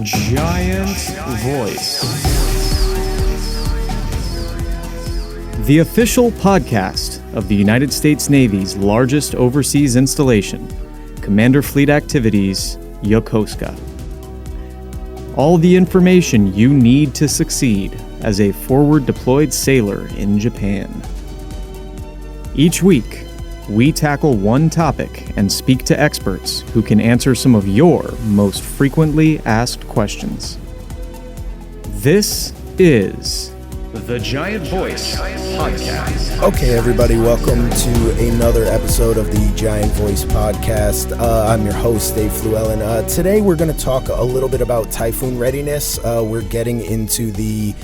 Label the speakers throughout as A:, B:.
A: Giant Voice, the official podcast of the United States Navy's largest overseas installation, Commander Fleet Activities, Yokosuka. All the information you need to succeed as a forward deployed sailor in Japan. Each week, we tackle one topic and speak to experts who can answer some of your most frequently asked questions. This is the Giant Voice Podcast.
B: Okay, everybody, welcome to another episode of the Giant Voice Podcast. I'm your host, Dave Fluellen. Today, we're going to talk a little bit about typhoon readiness. We're getting into the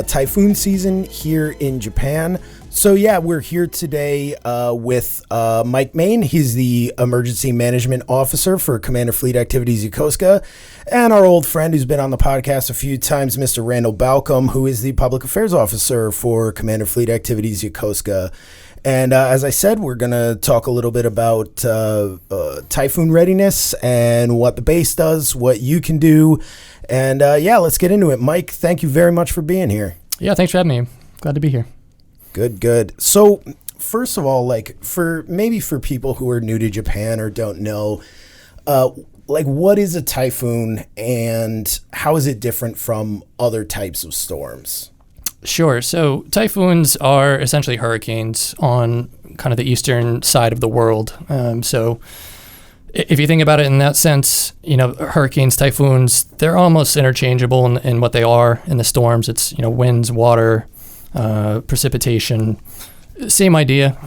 B: typhoon season here in Japan. So yeah, we're here today with Mike Maine. He's the Emergency Management Officer for Commander Fleet Activities Yokosuka, and our old friend who's been on the podcast a few times, Mr. Randall Baucom, who is the Public Affairs Officer for Commander Fleet Activities Yokosuka. And as I said, we're going to talk a little bit about typhoon readiness and what the base does, what you can do. And yeah, let's get into it. Mike, thank you very much for being here.
C: Yeah, thanks for having me. Glad to be here.
B: Good. So, first of all, for people who are new to Japan or don't know, what is a typhoon and how is it different from other types of storms?
C: Sure. So typhoons are essentially hurricanes on kind of the eastern side of the world. So if you think about it in that sense, hurricanes, typhoons, they're almost interchangeable in what they are in the storms. It's, winds, water, precipitation, same idea.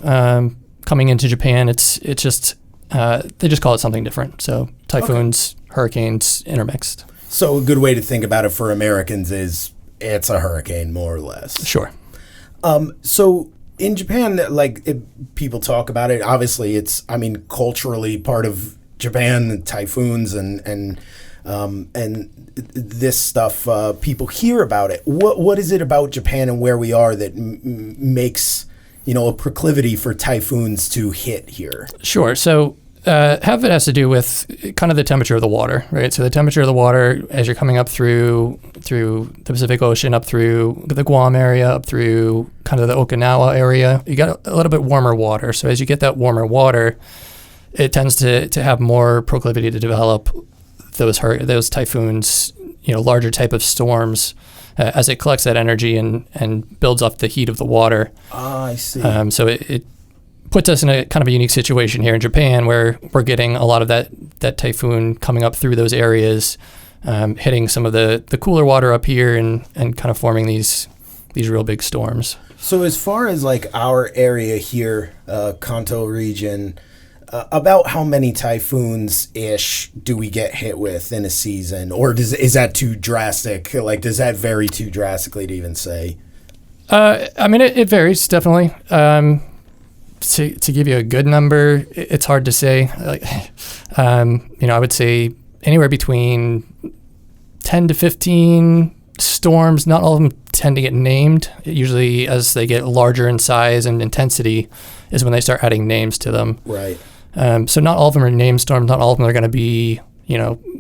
C: Coming into Japan, it's just they just call it something different. So typhoons, hurricanes, intermixed.
B: So a good way to think about it for Americans is it's a hurricane, more or less.
C: Sure.
B: So in Japan, people talk about it. Obviously, it's culturally part of Japan, typhoons and this stuff, people hear about it. What is it about Japan and where we are that makes, a proclivity for typhoons to hit here?
C: Sure. So half of it has to do with kind of the temperature of the water, right? So the temperature of the water as you're coming up through the Pacific Ocean, up through the Guam area, up through kind of the Okinawa area, you got a little bit warmer water. So as you get that warmer water, it tends to have more proclivity to develop those typhoons, larger type of storms, as it collects that energy and builds up the heat of the water.
B: I see.
C: So it puts us in a kind of a unique situation here in Japan where we're getting a lot of that typhoon coming up through those areas, hitting some of the cooler water up here and kind of forming these real big storms.
B: So as far as our area here, Kanto region, about how many typhoons-ish do we get hit with in a season? Or is that too drastic? Does that vary too drastically to even say?
C: It varies, definitely. To give you a good number, it's hard to say. I would say anywhere between 10 to 15 storms. Not all of them tend to get named. Usually as they get larger in size and intensity is when they start adding names to them.
B: Right.
C: So not all of them are named storms. Not all of them are going to be,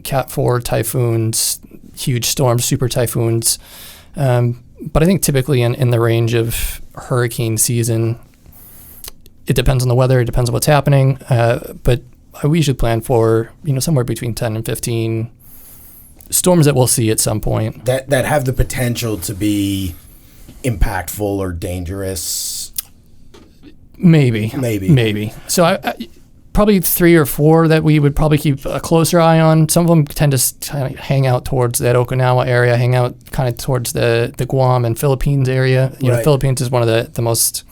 C: Cat 4 typhoons, huge storms, super typhoons. But I think typically in the range of hurricane season, it depends on the weather. It depends on what's happening. But we usually plan for, somewhere between 10 and 15 storms that we'll see at some point.
B: That have the potential to be impactful or dangerous?
C: Maybe. So I probably 3 or 4 that we would probably keep a closer eye on. Some of them tend to kind of hang out towards that Okinawa area, hang out kind of towards the Guam and Philippines area.
B: Right.
C: Philippines is one of the most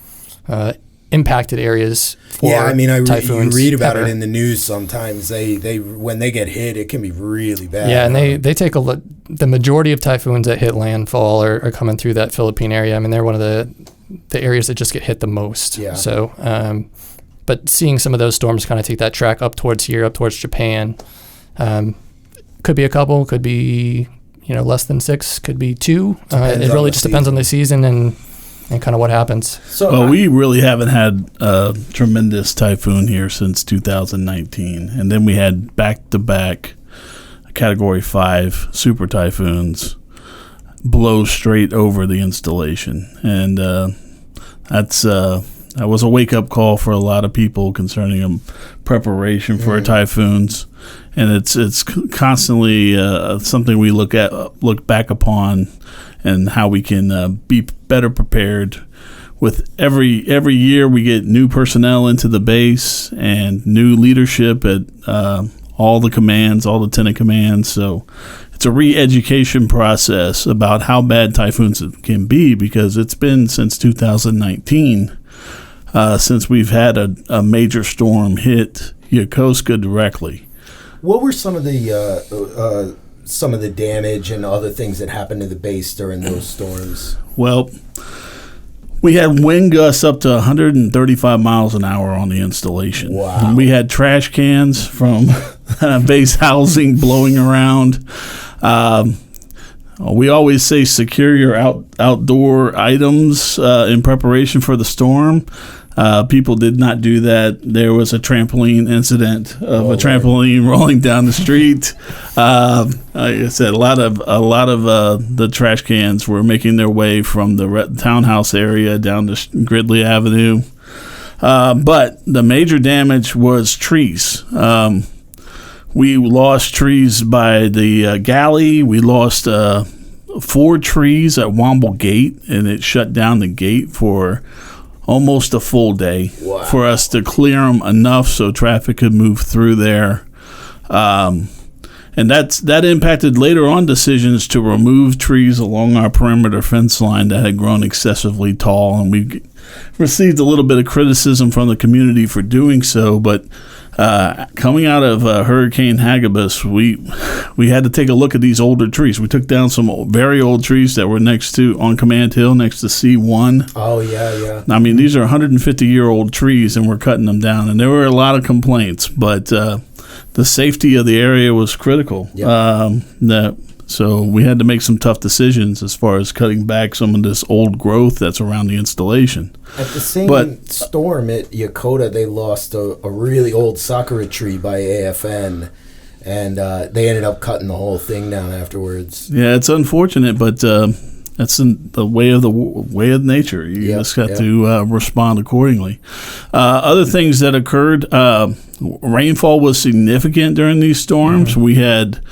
C: impacted areas for typhoons.
B: You read about
C: ever.
B: it in the news sometimes. They when they get hit, it can be really bad.
C: Yeah, and they take the majority of typhoons that hit landfall are coming through that Philippine area. They're one of the areas that just get hit the most.
B: Yeah.
C: So, but seeing some of those storms kind of take that track up towards here, up towards Japan, could be a couple, could be less than 6, could be 2. It really just depends on the season and kind of what happens.
D: So we really haven't had a tremendous typhoon here since 2019, and then we had back-to-back Category 5 super typhoons blow straight over the installation. And that was a wake-up call for a lot of people concerning preparation for typhoons. And it's constantly something we look back upon, and how we can be better prepared. With every year, we get new personnel into the base and new leadership at all the commands, all the lieutenant commands. So it's a re-education process about how bad typhoons can be, because it's been since 2019 since we've had a major storm hit Yokosuka directly.
B: What were some of the damage and other things that happened to the base during those storms?
D: Well, we had wind gusts up to 135 miles an hour on the installation.
B: Wow.
D: And we had trash cans from base housing blowing around. We always say secure your outdoor items in preparation for the storm. People did not do that. There was a trampoline incident of a trampoline rolling down the street. Like I said, a lot of the trash cans were making their way from the townhouse area down to Gridley Avenue. But the major damage was trees. We lost trees by the galley. We lost 4 trees at Womble Gate, and it shut down the gate for almost a full day for us to clear them enough so traffic could move through there. And that impacted later on decisions to remove trees along our perimeter fence line that had grown excessively tall. And we received a little bit of criticism from the community for doing so, but coming out of Hurricane Hagibis, we had to take a look at these older trees. We took down some very old trees that were on Command Hill next to C1.
B: Oh, yeah.
D: I mean, these are 150-year-old trees, and we're cutting them down. And there were a lot of complaints, but the safety of the area was critical.
B: Yep.
D: So we had to make some tough decisions as far as cutting back some of this old growth that's around the installation.
B: At the same storm at Yokota, they lost a really old sakura tree by AFN, and they ended up cutting the whole thing down afterwards.
D: Yeah, it's unfortunate, but that's the way of nature. You just got to respond accordingly. Other things that occurred, rainfall was significant during these storms. We had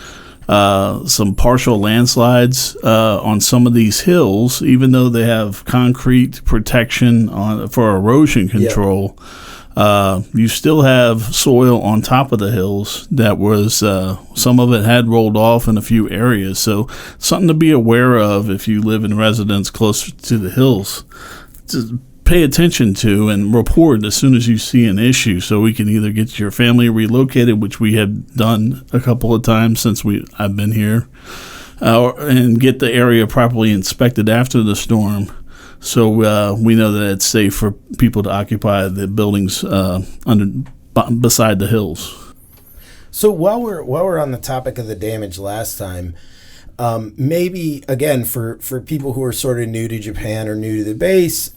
D: some partial landslides on some of these hills, even though they have concrete protection for erosion control. You still have soil on top of the hills that was some of it had rolled off in a few areas. So something to be aware of if you live in residence close to the hills. To pay attention to and report as soon as you see an issue, so we can either get your family relocated, which we have done a couple of times since I've been here, and get the area properly inspected after the storm, so we know that it's safe for people to occupy the buildings beside the hills.
B: So while we're on the topic of the damage last time, maybe, again, for people who are sort of new to Japan or new to the base,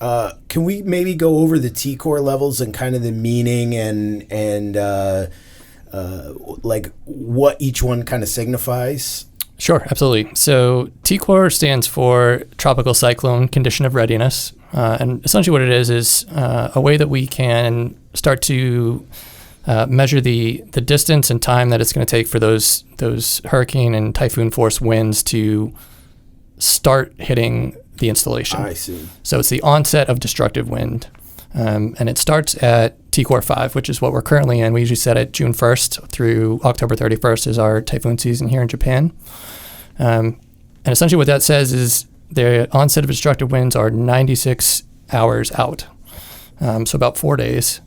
B: can we maybe go over the TCCOR levels and kind of the meaning and like what each one kind of signifies?
C: Sure, absolutely. So TCCOR stands for Tropical Cyclone Condition of Readiness. And essentially what it is a way that we can start to measure the distance and time that it's going to take for those hurricane and typhoon force winds to start hitting the installation.
B: I see.
C: So it's the onset of destructive wind. And it starts at TCCOR 5, which is what we're currently in. We usually set it June 1st through October 31st is our typhoon season here in Japan. And essentially what that says is the onset of destructive winds are 96 hours out. So about 4 days.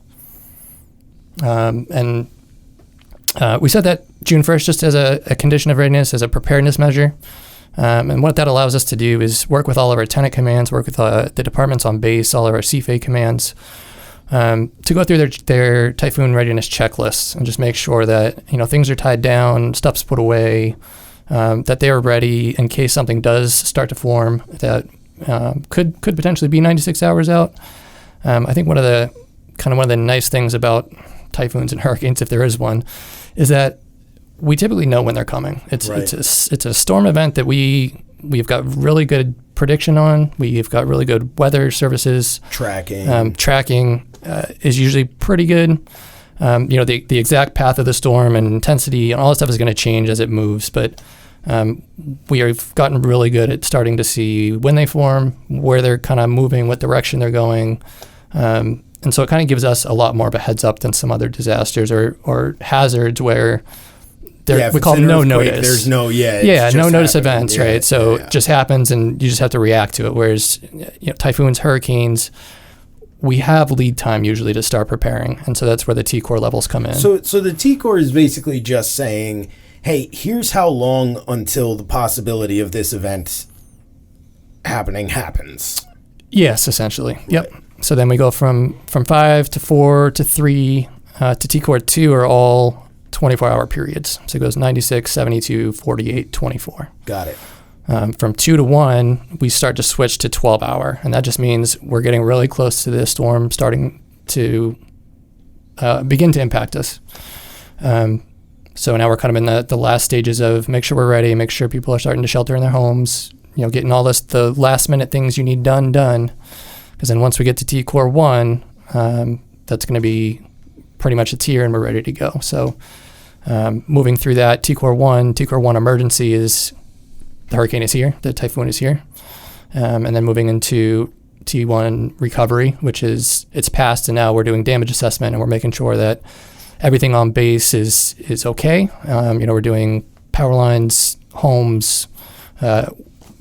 C: And we set that June 1st just as a condition of readiness, as a preparedness measure. And what that allows us to do is work with all of our tenant commands, work with the departments on base, all of our CFAY commands, to go through their typhoon readiness checklists and just make sure that things are tied down, stuff's put away, that they are ready in case something does start to form that could potentially be 96 hours out. I think one of the nice things about typhoons and hurricanes, if there is one, is that we typically know when they're coming. It's
B: Right.
C: it's a storm event that we've got really good prediction on. We've got really good weather services.
B: Tracking.
C: Tracking is usually pretty good. The exact path of the storm and intensity and all that stuff is going to change as it moves, but we have gotten really good at starting to see when they form, where they're kind of moving, what direction they're going. And so it kind of gives us a lot more of a heads up than some other disasters or hazards where we call them no notice.
B: There's no,
C: no notice events, right? So
B: yeah.
C: it just happens and you just have to react to it. Whereas typhoons, hurricanes, we have lead time usually to start preparing. And so that's where the TCOR levels come in.
B: So the TCOR is basically just saying, hey, here's how long until the possibility of this event happening happens.
C: Yes, essentially. Yep. So then we go from 5 to 4 to 3 to TCOR 2 are all 24-hour periods. So it goes 96, 72, 48, 24.
B: Got it.
C: From 2 to 1, we start to switch to 12-hour. And that just means we're getting really close to this storm starting to begin to impact us. So now we're kind of in the last stages of make sure we're ready, make sure people are starting to shelter in their homes, getting all the last minute things you need done. Because then once we get to TCOR 1, that's going to be pretty much a tier and we're ready to go. So moving through that, TCOR 1 emergency is the hurricane is here, the typhoon is here. And then moving into T1 recovery, which is it's passed and now we're doing damage assessment and we're making sure that everything on base is okay. We're doing power lines, homes,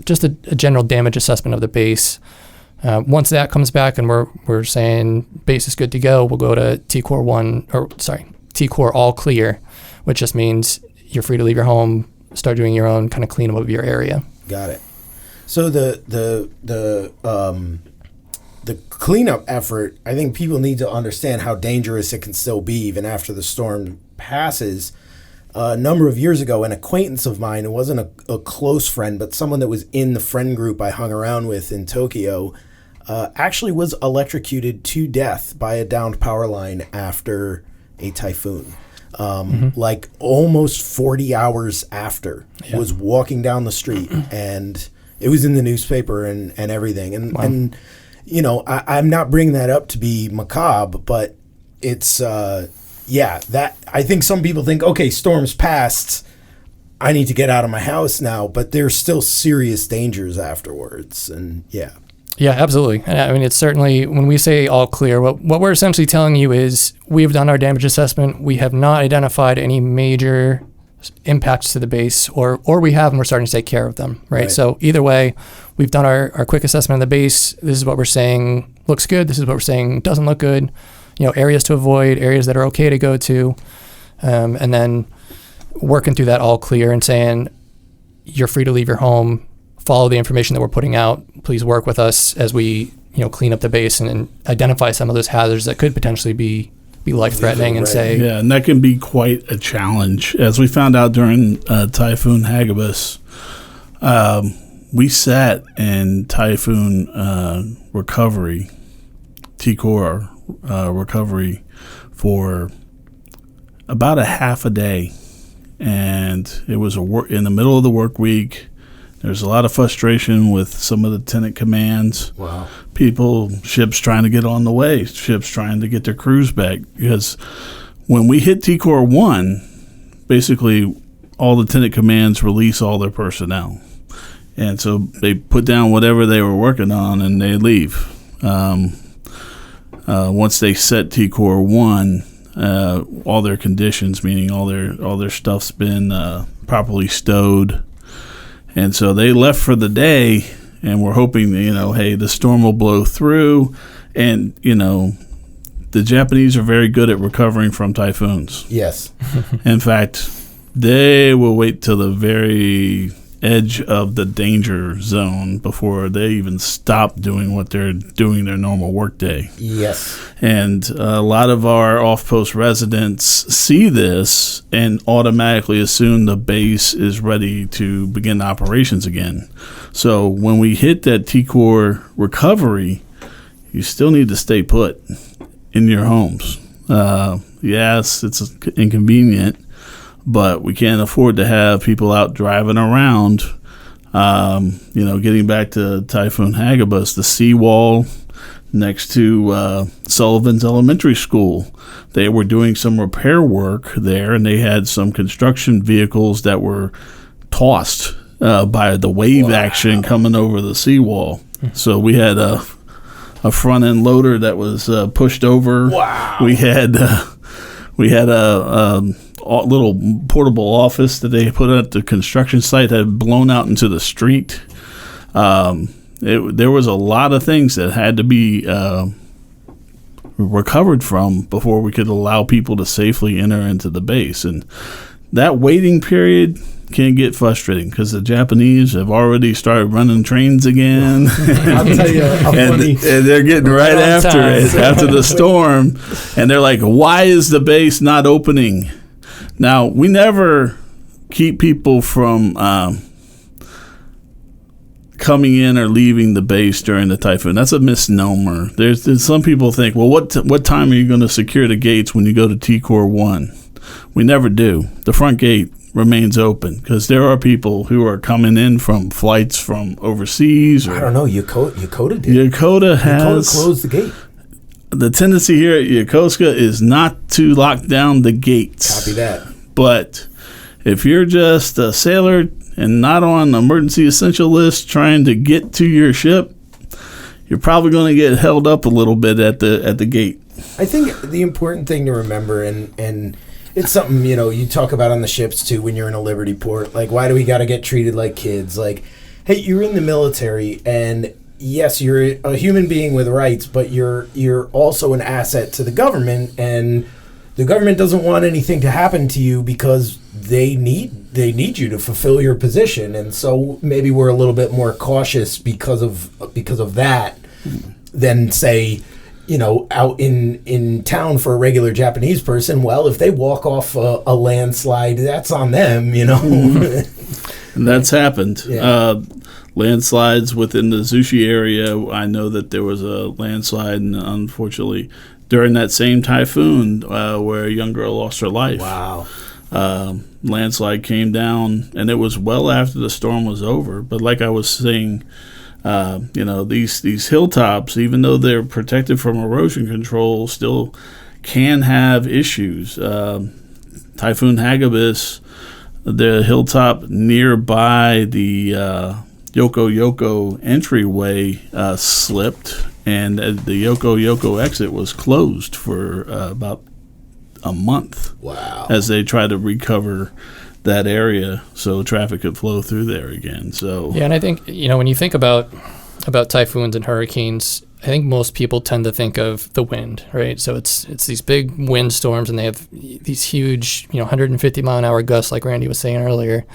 C: just a general damage assessment of the base. Once that comes back and we're saying base is good to go, we'll go to TCOR all clear, which just means you're free to leave your home, start doing your own kind of cleanup of your area.
B: Got it. So the cleanup effort, I think people need to understand how dangerous it can still be even after the storm passes. A number of years ago, an acquaintance of mine, it wasn't a close friend, but someone that was in the friend group I hung around with in Tokyo, actually was electrocuted to death by a downed power line after a typhoon. Like almost 40 hours after, was walking down the street and it was in the newspaper and everything. And,
C: wow.
B: and I'm not bringing that up to be macabre, but it's, that I think some people think, okay, storm's passed, I need to get out of my house now, but there's still serious dangers afterwards. And
C: Yeah, absolutely. And I mean, it's certainly, when we say all clear, what we're essentially telling you is we've done our damage assessment. We have not identified any major impacts to the base, or we have and we're starting to take care of them, right? So either way, we've done our quick assessment of the base. This is what we're saying looks good. This is what we're saying doesn't look good. Areas to avoid, areas that are okay to go to. And then working through that all clear and saying you're free to leave your home, follow the information that we're putting out. Please work with us as we, clean up the base and identify some of those hazards that could potentially be life-threatening and say...
D: Yeah, and that can be quite a challenge. As we found out during Typhoon Hagibis, we sat in Typhoon recovery, TCOR recovery, for about a half a day. And it was in the middle of the work week. There's a lot of frustration with some of the tenant commands.
B: Wow.
D: Ships trying to get on the way, ships trying to get their crews back. Because when we hit TCOR 1, basically all the tenant commands release all their personnel. And so they put down whatever they were working on and they leave. Once they set TCOR 1, all their conditions, meaning all their stuff's been properly stowed. And so they left for the day, and we're hoping, hey, the storm will blow through. And, the Japanese are very good at recovering from typhoons.
B: Yes.
D: In fact, they will wait till the very edge of the danger zone before they even stop doing what they're doing their normal workday.
B: Yes.
D: And a lot of our off-post residents see this and automatically assume the base is ready to begin operations again. So when we hit that TCOR recovery, you still need to stay put in your homes. Yes, it's inconvenient, but we can't afford to have people out driving around. Getting back to Typhoon Hagibis, the seawall next to Sullivan's Elementary School, they were doing some repair work there, and they had some construction vehicles that were tossed by the wave action coming over the seawall. So we had a front end loader that was pushed over.
B: Wow.
D: We had a little portable office that they put at the construction site that had blown out into the street. There was a lot of things that had to be recovered from before we could allow people to safely enter into the base. And that waiting period can get frustrating because the Japanese have already started running trains again.
B: I'll tell you
D: and they're getting right after it, after the storm. And they're like, why is the base not opening? Now, we never keep people from coming in or leaving the base during the typhoon. That's a misnomer. There's some people think, well, what time are you going to secure the gates when you go to TCCOR 1? We never do. The front gate remains open because there are people who are coming in from flights from overseas.
B: I don't know. Yokota did.
D: Yokota
B: closed the gate.
D: The tendency here at Yokosuka is not to lock down the gates.
B: Copy that.
D: But if you're just a sailor and not on the emergency essential list trying to get to your ship, you're probably going to get held up a little bit at the gate.
B: I think the important thing to remember, and it's something, you talk about on the ships too when you're in a Liberty port, like, why do we got to get treated like kids? Like, hey, you're in the military, and yes, you're a human being with rights, but you're also an asset to the government, and the government doesn't want anything to happen to you because they need you to fulfill your position. And so maybe we're a little bit more cautious because of that than, say, out in town for a regular Japanese person. Well, if they walk off a landslide, that's on them,
D: And that's happened.
B: Yeah.
D: Landslides within the Zushi area. I know that there was a landslide, and unfortunately, during that same typhoon, where a young girl lost her life.
B: Wow.
D: Landslide came down, and it was well after the storm was over. But like I was saying, these hilltops, even though they're protected from erosion control, still can have issues. Typhoon Hagibis, the hilltop nearby the Yoko entryway slipped, and the Yoko exit was closed for about a month.
B: Wow.
D: As they try to recover that area so traffic could flow through there again. So
C: yeah, and I think when you think about typhoons and hurricanes, I think most people tend to think of the wind, right? So it's these big wind storms, and they have these huge 150 mile an hour gusts, like Randy was saying earlier,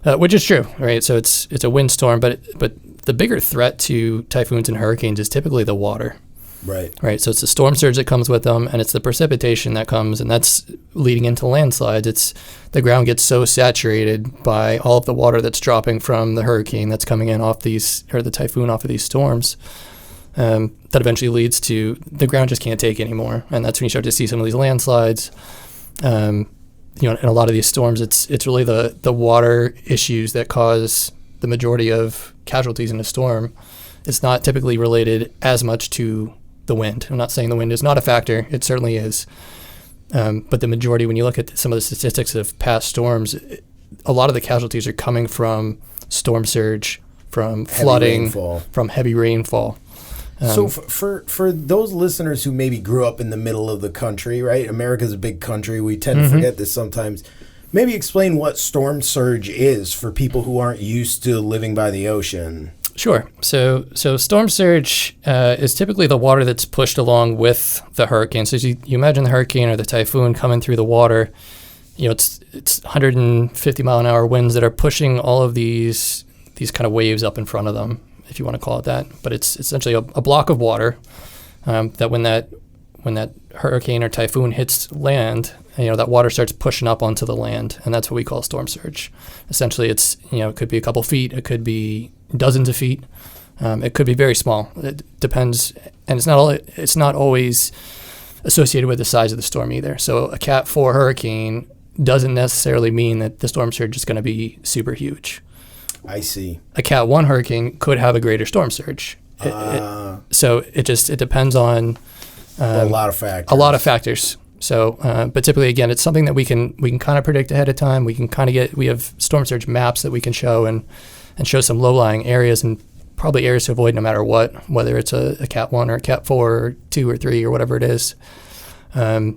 C: which is true, right? So it's a wind storm, but the bigger threat to typhoons and hurricanes is typically the water. Right. So it's the storm surge that comes with them, and it's the precipitation that comes, and that's leading into landslides. It's the ground gets so saturated by all of the water that's dropping from the hurricane that's coming in the typhoon off of these storms, that eventually leads to the ground just can't take anymore, and that's when you start to see some of these landslides. In a lot of these storms, it's really the water issues that cause the majority of casualties in a storm. It's not typically related as much to the wind. I'm not saying the wind is not a factor. It certainly is. But the majority, when you look at some of the statistics of past storms, a lot of the casualties are coming from storm surge, from flooding, from heavy rainfall.
B: So for those listeners who maybe grew up in the middle of the country, right? America's a big country. We tend to forget this sometimes. Maybe explain what storm surge is for people who aren't used to living by the ocean.
C: Sure. So storm surge is typically the water that's pushed along with the hurricane. So you imagine the hurricane or the typhoon coming through the water. It's 150 mile an hour winds that are pushing all of these kind of waves up in front of them, if you want to call it that. But it's essentially a block of water that when that hurricane or typhoon hits land, that water starts pushing up onto the land, and that's what we call storm surge. Essentially, it's it could be a couple feet, it could be dozens of feet, it could be very small. It depends, and it's not always associated with the size of the storm either. So a Cat 4 hurricane, doesn't necessarily mean that the storm surge is going to be super huge.
B: I see.
C: A Cat 1 hurricane could have a greater storm surge. So it depends on
B: a lot of factors.
C: A lot of factors. So, but typically, again, it's something that we can kind of predict ahead of time. We can kind of we have storm surge maps that we can show and show some low-lying areas and probably areas to avoid no matter what, whether it's a Cat 1 or a Cat 4 or 2 or 3 or whatever it is. But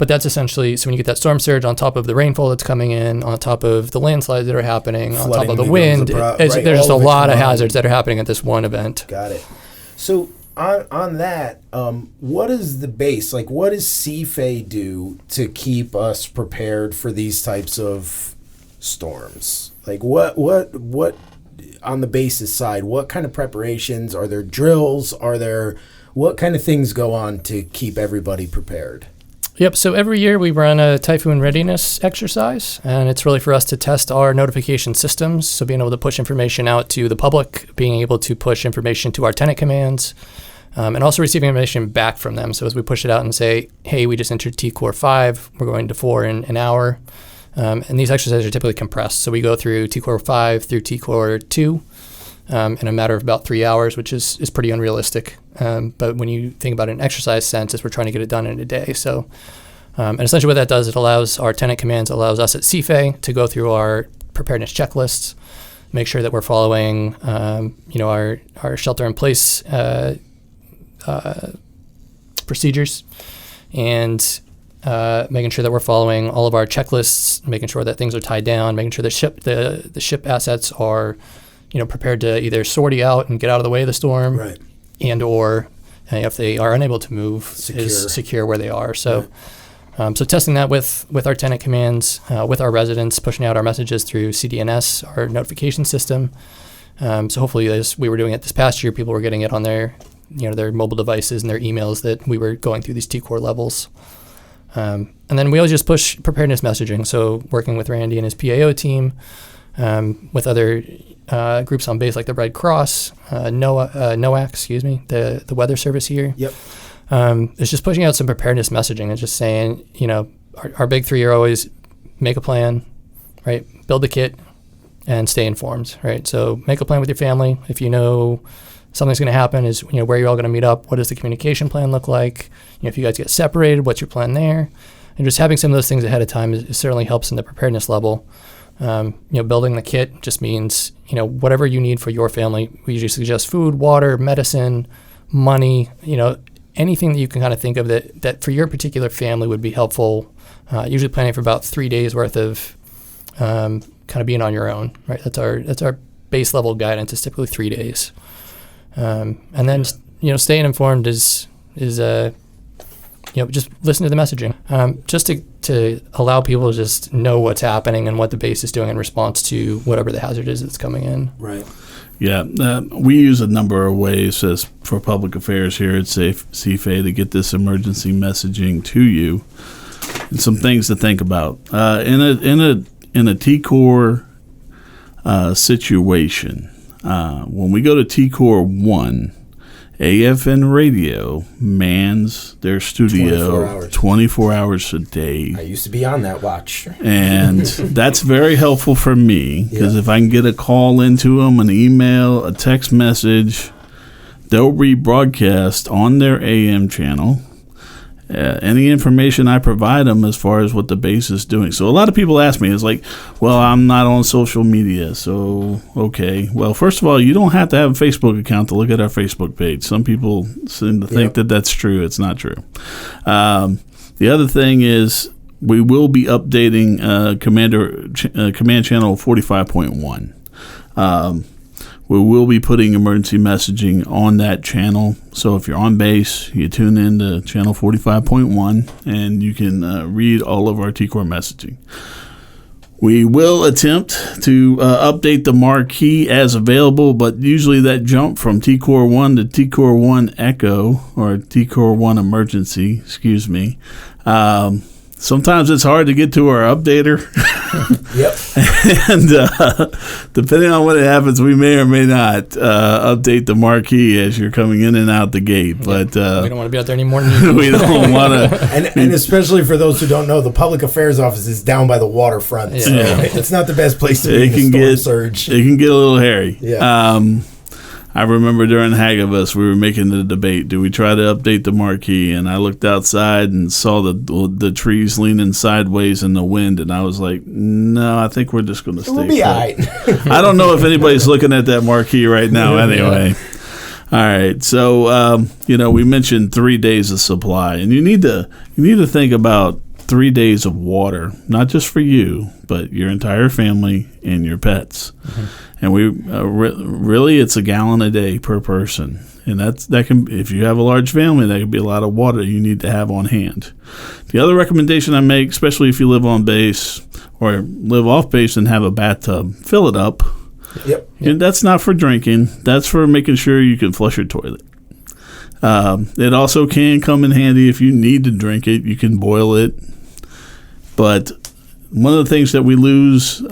C: that's essentially, so when you get that storm surge on top of the rainfall that's coming in, on top of the landslides that are happening, on top of the wind, there's just a lot of hazards that are happening at this one event.
B: Got it. So on that, what is the base? Like, what does CFAY do to keep us prepared for these types of storms? Like, what on the basis side, what kind of preparations? Are there drills? What kind of things go on to keep everybody prepared?
C: Yep. So every year we run a typhoon readiness exercise, and it's really for us to test our notification systems. So being able to push information out to the public, being able to push information to our tenant commands, and also receiving information back from them. So as we push it out and say, hey, we just entered TCOR 5, we're going to 4 in an hour. And these exercises are typically compressed. So we go through TCOR 5 through TCOR 2 in a matter of about 3 hours, which is pretty unrealistic. But when you think about it in exercise sense, we're trying to get it done in a day. So, and essentially what that does, it allows our tenant commands, allows us at CFAY to go through our preparedness checklists, make sure that we're following, our shelter-in-place procedures, and making sure that we're following all of our checklists, making sure that things are tied down, making sure the ship assets are, prepared to either sortie out and get out of the way of the storm,
B: right,
C: and or if they are unable to move, is secure where they are. So, right. So testing that with our tenant commands, with our residents, pushing out our messages through CDNS, our notification system. So hopefully, as we were doing it this past year, people were getting it on their mobile devices and their emails that we were going through these TCOR levels. And then we always just push preparedness messaging. So working with Randy and his PAO team, with other groups on base like the Red Cross, NOAC, the weather service here.
B: Yep.
C: It's just pushing out some preparedness messaging and just saying, our big three are always make a plan, right? Build the kit and stay informed, right? So make a plan with your family. If you know something's going to happen, is where you're all going to meet up. What does the communication plan look like? If you guys get separated, what's your plan there? And just having some of those things ahead of time certainly helps in the preparedness level. Building the kit just means whatever you need for your family. We usually suggest food, water, medicine, money. Anything that you can kind of think of that for your particular family would be helpful. Usually planning for about 3 days worth of kind of being on your own. Right. That's our base level guidance. Is typically 3 days. And then, staying informed is just listen to the messaging, just to allow people to just know what's happening and what the base is doing in response to whatever the hazard is that's coming in.
B: Right.
D: Yeah, we use a number of ways for public affairs here at CFAY to get this emergency messaging to you, and some things to think about. In a TCOR situation. When we go to TCOR 1, AFN Radio mans their studio 24 hours a day.
B: I used to be on that watch.
D: And that's very helpful for me, because if I can get a call into them, an email, a text message, they'll rebroadcast on their AM channel any information I provide them as far as what the base is doing. So a lot of people ask me, it's like, well, I'm not on social media. So, okay. Well, first of all, you don't have to have a Facebook account to look at our Facebook page. Some people seem to think that that's true. It's not true. The other thing is we will be updating command channel 45.1. We will be putting emergency messaging on that channel. So if you're on base, you tune in to channel 45.1 and you can read all of our TCOR messaging. We will attempt to update the marquee as available, but usually that jump from TCOR 1 to TCOR 1 Echo, or TCOR 1 Emergency, sometimes it's hard to get to our updater.
B: Yep.
D: And depending on when it happens, we may or may not update the marquee as you're coming in and out the gate. But
C: we don't want to be out there anymore. Than
D: we don't want to.
B: And especially for those who don't know, the public affairs office is down by the waterfront. So it's not the best place to be in a storm surge.
D: It can get a little hairy.
B: Yeah.
D: I remember during Hagabus, we were making the debate, do we try to update the marquee? And I looked outside and saw the trees leaning sideways in the wind, and I was like, no, I think we're just going to stay
B: We'll be all right.
D: I don't know if anybody's looking at that marquee right now anyway. All right, so, we mentioned 3 days of supply, and you need to think about 3 days of water, not just for you, but your entire family and your pets. Mm-hmm. And we really, it's a gallon a day per person, and that can, if you have a large family, that can be a lot of water you need to have on hand. The other recommendation I make, especially if you live on base or live off base and have a bathtub, fill it up.
B: Yep.
D: And that's not for drinking. That's for making sure you can flush your toilet. It also can come in handy if you need to drink it. You can boil it. But one of the things that we lose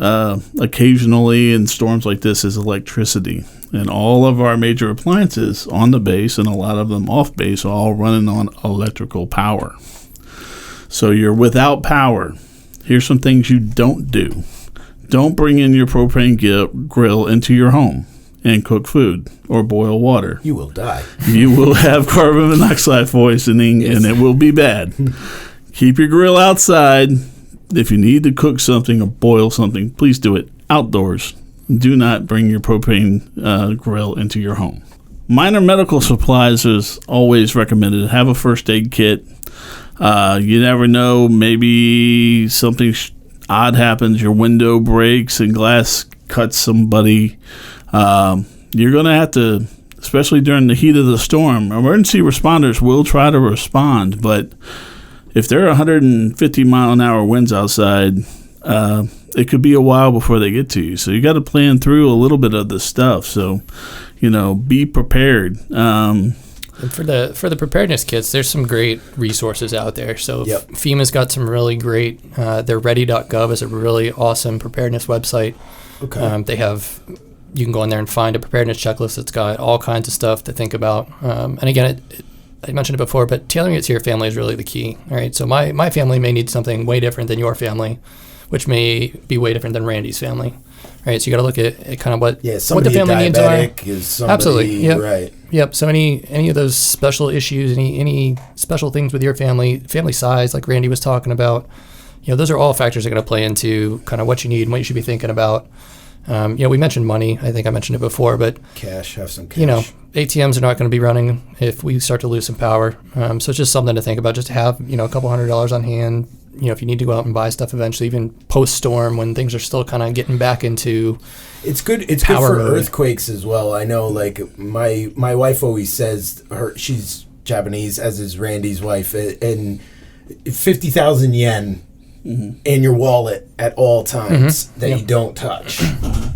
D: occasionally in storms like this is electricity. And all of our major appliances on the base and a lot of them off base are all running on electrical power. So you're without power. Here's some things you don't do. Don't bring in your propane grill into your home and cook food or boil water.
B: You will die.
D: You will have carbon monoxide poisoning, and it will be bad. Keep your grill outside. If you need to cook something or boil something, please do it outdoors. Do not bring your propane grill into your home. Minor medical supplies is always recommended. Have a first aid kit. You never know, maybe something odd happens. Your window breaks and glass cuts somebody. You're going to have to, especially during the heat of the storm, emergency responders will try to respond, but if there are 150 mile an hour winds outside, it could be a while before they get to you. So you got to plan through a little bit of this stuff. So, be prepared.
C: And for the preparedness kits, there's some great resources out there. So FEMA's got some really great. Their ready.gov is a really awesome preparedness website. Okay. You can go in there and find a preparedness checklist that's got all kinds of stuff to think about. And again, I mentioned it before, but tailoring it to your family is really the key. All right, so my family may need something way different than your family, which may be way different than Randy's family. All right, so you got to look at kind of what the family needs are.
B: Is somebody,
C: absolutely, yep.
B: Right.
C: Yep. So any of those special issues, any special things with your family size, like Randy was talking about, those are all factors that are going to play into kind of what you need and what you should be thinking about. We mentioned money. I think I mentioned it before, but
B: cash, have some cash.
C: ATMs are not going to be running if we start to lose some power. So it's just something to think about. Just to have a couple $100 on hand. If you need to go out and buy stuff eventually, even post storm when things are still kind of getting back into.
B: It's good. It's good for earthquakes as well. I know, like my wife always says she's Japanese, as is Randy's wife, and 50,000 yen. Mm-hmm. in your wallet at all times that you don't touch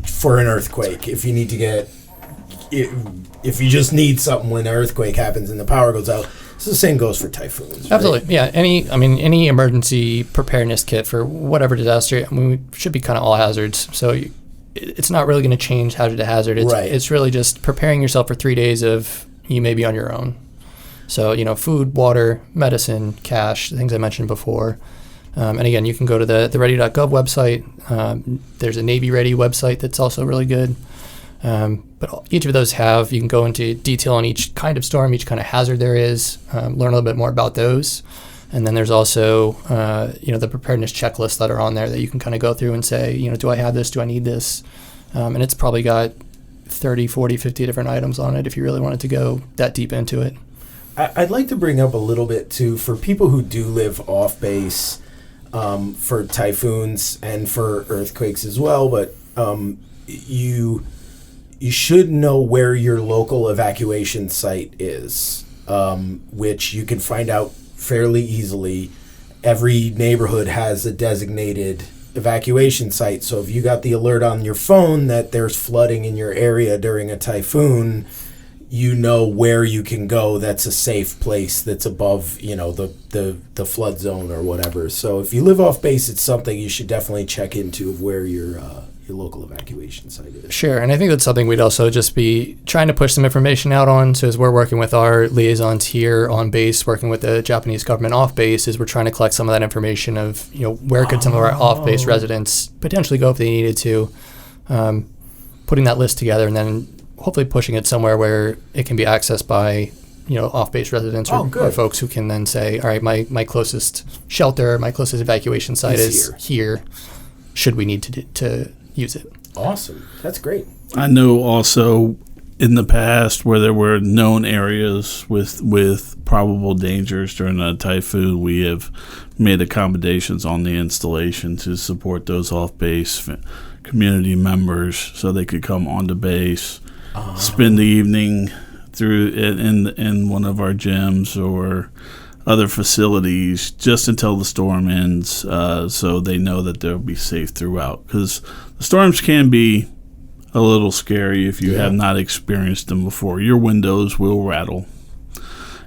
B: for an earthquake. If you need to if you just need something when an earthquake happens and the power goes out. So the same goes for typhoons.
C: Absolutely, right? Yeah. Any emergency preparedness kit for whatever disaster. We should be kind of all hazards. So it's not really going to change hazard to hazard. It's really just preparing yourself for 3 days of you may be on your own. So food, water, medicine, cash, the things I mentioned before. And again, you can go to the ready.gov website. There's a Navy Ready website that's also really good. But each of those you can go into detail on each kind of storm, each kind of hazard there is, learn a little bit more about those. And then there's also, the preparedness checklists that are on there that you can kind of go through and say, do I have this? Do I need this? And it's probably got 30, 40, 50 different items on it if you really wanted to go that deep into it.
B: I'd like to bring up a little bit, too, for people who do live off base, for typhoons and for earthquakes as well, but you should know where your local evacuation site is, which you can find out fairly easily. Every neighborhood has a designated evacuation site, so if you got the alert on your phone that there's flooding in your area during a typhoon, you know where you can go that's a safe place that's above, the flood zone or whatever. So if you live off base, it's something you should definitely check into of where your local evacuation site is.
C: Sure, and I think that's something we'd also just be trying to push some information out on. So as we're working with our liaisons here on base, working with the Japanese government off base, is we're trying to collect some of that information of, where could some of our off base residents potentially go if they needed to, putting that list together and then hopefully pushing it somewhere where it can be accessed by, off base residents or folks who can then say, all right, my closest shelter, my closest evacuation site is here. Should we need to use it?
B: Awesome. That's great.
D: I know also in the past where there were known areas with probable dangers during a typhoon, we have made accommodations on the installation to support those off-base community members so they could come onto base, spend the evening through in one of our gyms or other facilities just until the storm ends, so they know that they'll be safe throughout. Because the storms can be a little scary if you have not experienced them before. Your windows will rattle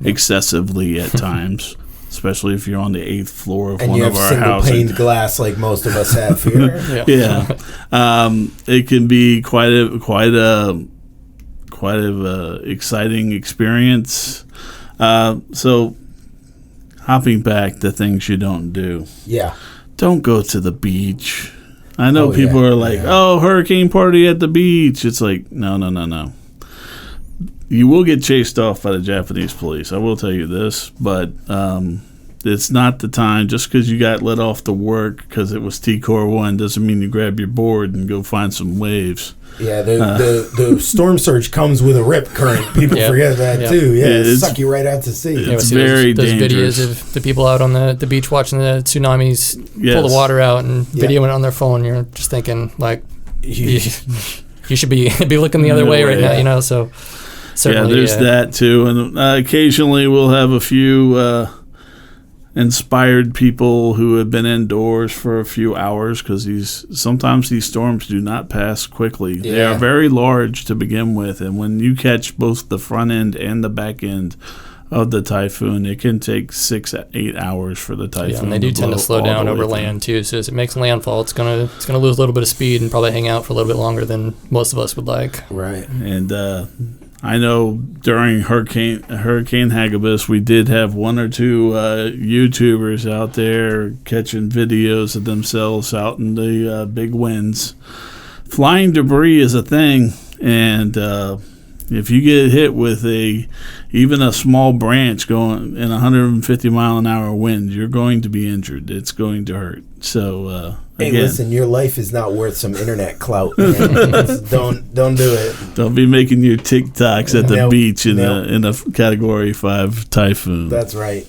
D: excessively at times, especially if you're on the 8th floor of one of our houses. And you have
B: single-paned glass like most of us have here.
D: It can be quite a exciting experience. So hopping back to things you don't do.
B: Yeah.
D: Don't go to the beach. I know people are like, hurricane party at the beach. It's like, no. You will get chased off by the Japanese police. I will tell you this, but it's not the time. Just because you got let off to work because it was TCCOR 1 doesn't mean you grab your board and go find some waves.
B: Yeah, the storm surge comes with a rip current. People forget that too. Yeah, it suck you right out to sea.
D: It's very dangerous.
C: Those videos of the people out on the beach watching the tsunamis pull the water out and videoing it on their phone. You're just thinking like, you should be looking the other way right now. So certainly,
D: there's that too, and occasionally we'll have a few inspired people who have been indoors for a few hours because sometimes these storms do not pass quickly. They are very large to begin with, and when you catch both the front end and the back end of the typhoon, it can take 6-8 hours for the typhoon.
C: And they do tend to slow down over land too. So as it makes landfall, it's gonna lose a little bit of speed and probably hang out for a little bit longer than most of us would like.
B: Right.
D: And I know during Hurricane Hagibis, we did have one or two YouTubers out there catching videos of themselves out in the big winds. Flying debris is a thing, and if you get hit with even a small branch going in 150 mile an hour wind, you're going to be injured. It's going to hurt. So
B: hey, listen, your life is not worth some internet clout. Don't do it.
D: Don't be making your TikToks at the beach in a Category 5 typhoon.
B: That's right.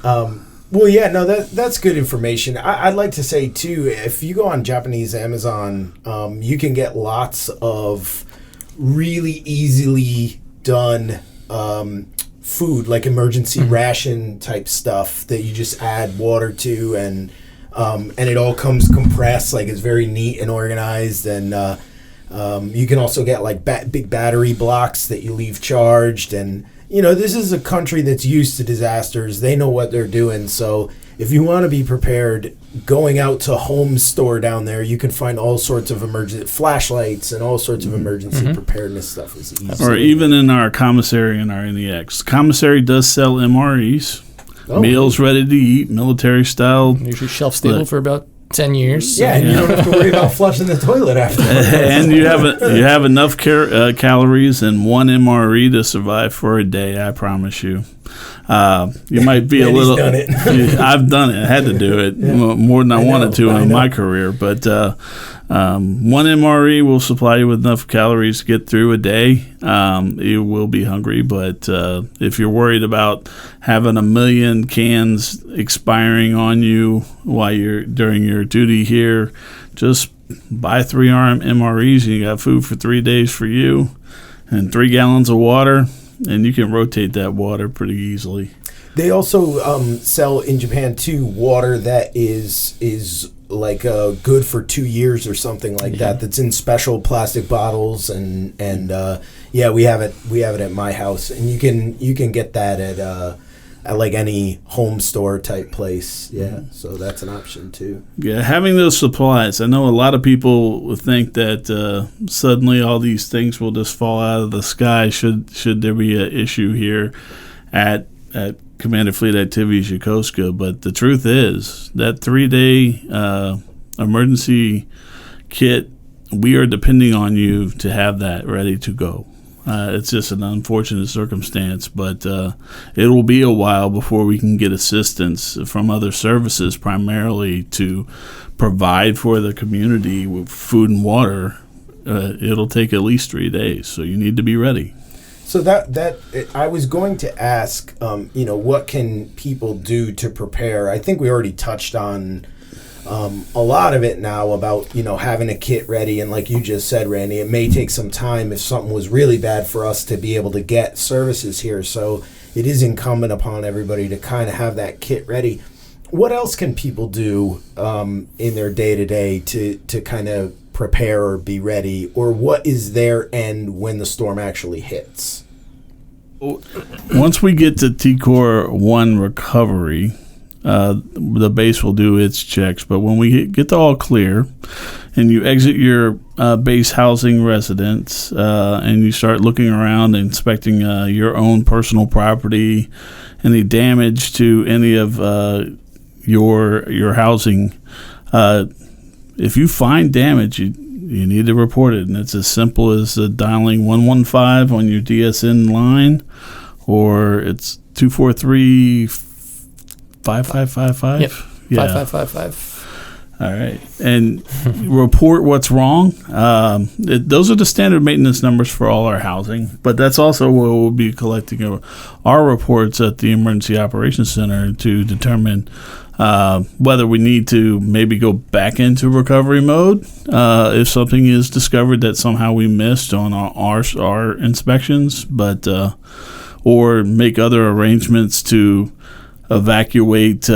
B: That's good information. I'd like to say too, if you go on Japanese Amazon, you can get lots of really easily done food, like emergency ration type stuff that you just add water to, and it all comes compressed, like it's very neat and organized. And you can also get like big battery blocks that you leave charged. And this is a country that's used to disasters. They know what they're doing. So if you want to be prepared, going out to Home Store down there, you can find all sorts of emergency flashlights and all sorts of emergency preparedness stuff. Is easy.
D: Or even in our commissary and our NEX. Commissary does sell MREs, meals ready to eat, military style.
C: Usually shelf stable for about 10 years.
B: Yeah, and you don't have to worry about flushing the toilet after.
D: And you have enough calories in one MRE to survive for a day, I promise you. You might be a little.
B: Done it.
D: I've done it. I had to do it more than I wanted to in my career. But one MRE will supply you with enough calories to get through a day. You will be hungry, but if you're worried about having 1 million cans expiring on you while you're during your duty here, just buy 3 MREs and you got food for 3 days for you, and 3 gallons of water. And you can rotate that water pretty easily.
B: They also sell in Japan too water that is like good for 2 years or something like that. That's in special plastic bottles, and yeah, we have it at my house, and you can get that at like any home store type place. Yeah, so that's an option too.
D: Yeah, having those supplies. I know a lot of people think that suddenly all these things will just fall out of the sky should there be an issue here at Commander Fleet Activities Yokosuka. But the truth is that 3-day emergency kit, we are depending on you to have that ready to go. It's just an unfortunate circumstance, but it will be a while before we can get assistance from other services, primarily to provide for the community with food and water. It'll take at least 3 days, so you need to be ready.
B: So that I was going to ask, what can people do to prepare? I think we already touched on a lot of it now about, having a kit ready. And like you just said, Randy, it may take some time if something was really bad for us to be able to get services here. So it is incumbent upon everybody to kind of have that kit ready. What else can people do in their day-to-day to kind of prepare or be ready? Or what is their end when the storm actually hits?
D: Once we get to TCCOR 1 recovery, the base will do its checks, but when we get to all clear and you exit your base housing residence and you start looking around and inspecting your own personal property, any damage to any of your housing, if you find damage, you need to report it, and it's as simple as dialing 115 on your DSN line, or it's 243-5555.
C: Yep. 5555.
D: All right, and report what's wrong. Those are the standard maintenance numbers for all our housing, but that's also where we'll be collecting our reports at the Emergency Operations Center to determine whether we need to maybe go back into recovery mode if something is discovered that somehow we missed on our inspections, but or make other arrangements to evacuate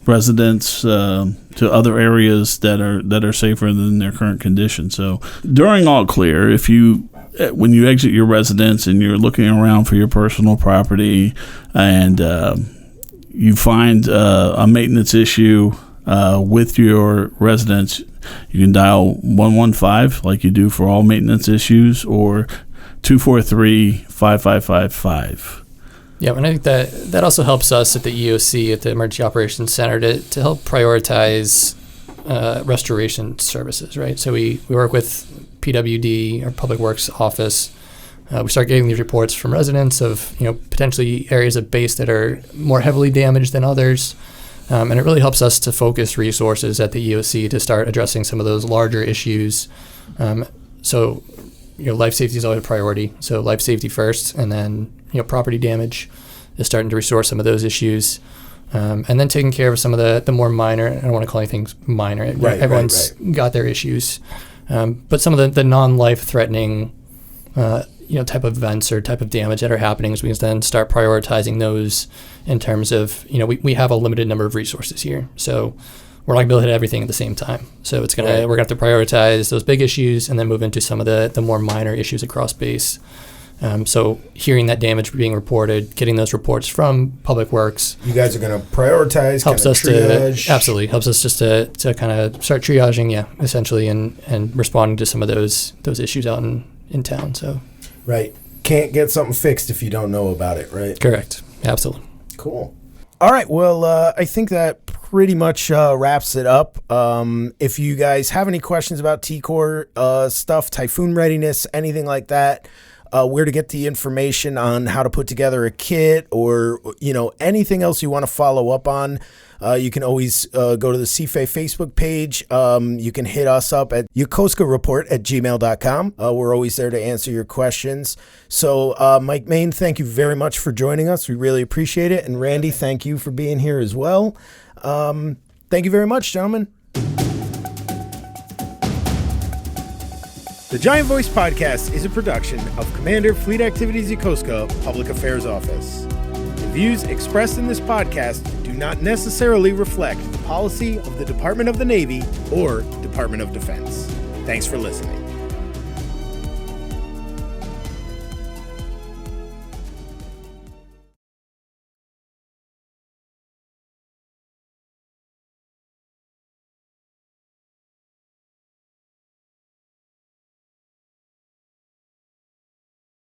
D: residents to other areas that are safer than their current condition. So during all clear, when you exit your residence and you're looking around for your personal property and you find a maintenance issue with your residence, you can dial 115 like you do for all maintenance issues, or 243-5555.
C: Yeah, and I think that also helps us at the EOC, at the Emergency Operations Center, to help prioritize restoration services, right? So we work with PWD, our Public Works Office. We start getting these reports from residents of potentially areas of base that are more heavily damaged than others, and it really helps us to focus resources at the EOC to start addressing some of those larger issues. So life safety is always a priority. So life safety first, and then property damage is starting to restore some of those issues, and then taking care of some of the more minor. I don't want to call anything minor.
B: Right,
C: everyone's got their issues, but some of the non-life threatening type of events or type of damage that are happening, is we can then start prioritizing those in terms of we have a limited number of resources here, so we're not gonna be able to hit everything at the same time. So we're gonna have to prioritize those big issues and then move into some of the more minor issues across base. So hearing that damage being reported, getting those reports from Public Works,
B: you guys are going to prioritize,
C: helps us
B: triage.
C: helps us just to kind of start triaging, essentially, and responding to some of those issues out in town. So
B: right, can't get something fixed if you don't know about it, right?
C: Correct, absolutely.
B: Cool. All right, well, I think that pretty much wraps it up. If you guys have any questions about TCCOR stuff, Typhoon readiness, anything like that, where to get the information on how to put together a kit, or anything else you want to follow up on, you can always go to the CFAY Facebook page. You can hit us up at yokosukareport@gmail.com. We're always there to answer your questions. So Mike Maine, thank you very much for joining us. We really appreciate it. And Randy, thank you for being here as well. Thank you very much, gentlemen. The Giant Voice Podcast is a production of Commander Fleet Activities Yokosuka Public Affairs Office. The views expressed in this podcast do do not necessarily reflect the policy of the Department of the Navy or Department of Defense. Thanks for listening.